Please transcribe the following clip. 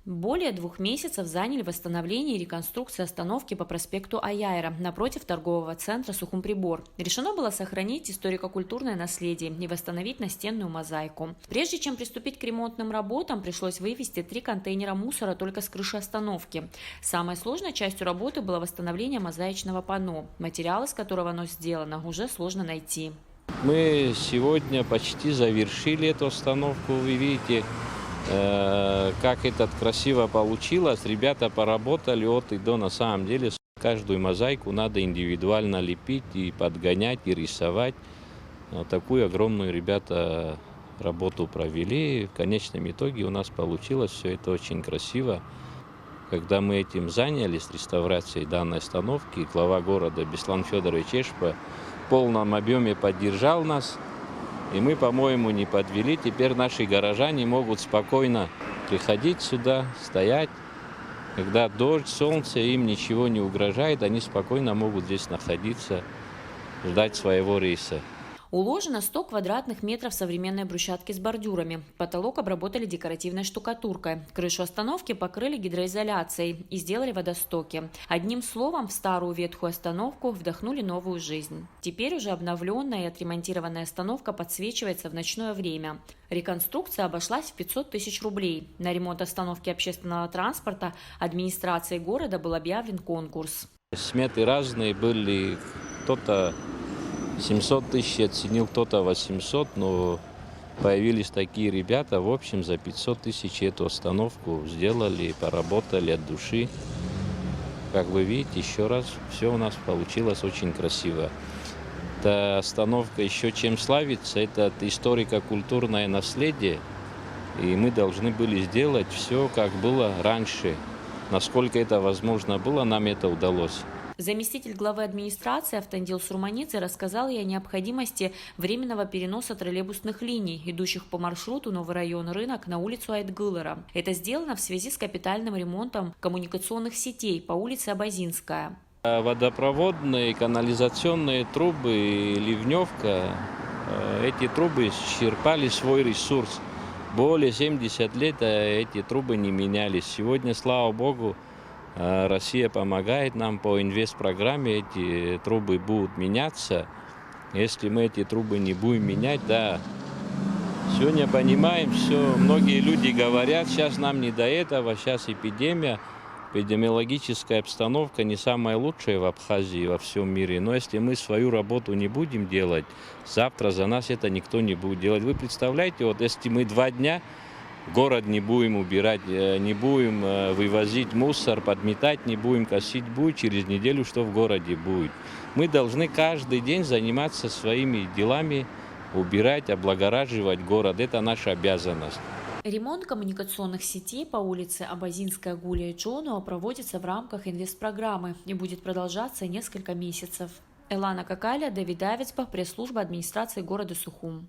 Более 2 месяцев заняли восстановление и реконструкция остановки по проспекту Аяйра напротив торгового центра Сухумприбор. Решено было сохранить историко-культурное наследие и восстановить настенную мозаику. Прежде чем приступить к ремонтным работам, пришлось вывести 3 контейнера мусора только с крыши остановки. Самой сложной частью работы было восстановление мозаичного панно. Материал, из которого оно сделано, уже сложно найти. Мы сегодня почти завершили эту остановку, вы видите. Как это красиво получилось. Ребята поработали от и до. На самом деле каждую мозаику надо индивидуально лепить и подгонять, и рисовать. Вот такую огромную ребята работу провели. В конечном итоге у нас получилось все это очень красиво. Когда мы этим занялись, реставрацией данной остановки, глава города Беслан Федорович Эшпа в полном объеме поддержал нас. И мы, по-моему, не подвели. Теперь наши горожане могут спокойно приходить сюда, стоять. Когда дождь, солнце, им ничего не угрожает, они спокойно могут здесь находиться, ждать своего рейса. Уложено 100 квадратных метров современной брусчатки с бордюрами. Потолок обработали декоративной штукатуркой. Крышу остановки покрыли гидроизоляцией и сделали водостоки. Одним словом, в старую ветхую остановку вдохнули новую жизнь. Теперь уже обновленная и отремонтированная остановка подсвечивается в ночное время. Реконструкция обошлась в 500 тысяч рублей. На ремонт остановки общественного транспорта администрацией города был объявлен конкурс. Сметы разные были. Кто-то 700 тысяч оценил, кто-то 800, но появились такие ребята, в общем, за 500 тысяч эту остановку сделали, поработали от души. Как вы видите, еще раз, все у нас получилось очень красиво. Эта остановка еще чем славится, это историко-культурное наследие, и мы должны были сделать все, как было раньше. Насколько это возможно было, нам это удалось. Заместитель главы администрации Автандил Сурманицей рассказал ей о необходимости временного переноса троллейбусных линий, идущих по маршруту Новый район Рынок на улицу Айтгылера. Это сделано в связи с капитальным ремонтом коммуникационных сетей по улице Абазинская. Водопроводные, канализационные трубы, ливневка, эти трубы исчерпали свой ресурс. Более 70 лет эти трубы не менялись. Сегодня, слава богу, Россия помогает нам по инвестпрограмме, эти трубы будут меняться. Если мы эти трубы не будем менять, да, сегодня понимаем, все, многие люди говорят, сейчас нам не до этого, сейчас эпидемия, эпидемиологическая обстановка не самая лучшая в Абхазии и во всем мире. Но если мы свою работу не будем делать, завтра за нас это никто не будет делать. Вы представляете, вот если мы 2 дня город не будем убирать, не будем вывозить мусор, подметать, не будем косить, будет через неделю, что в городе будет. Мы должны каждый день заниматься своими делами, убирать, облагораживать город. Это наша обязанность. Ремонт коммуникационных сетей по улице Абазинская, Гулия и Джонуа проводится в рамках инвестпрограммы и будет продолжаться несколько месяцев. Элана Какаля, Давид Давицбах, пресс-служба администрации города Сухум.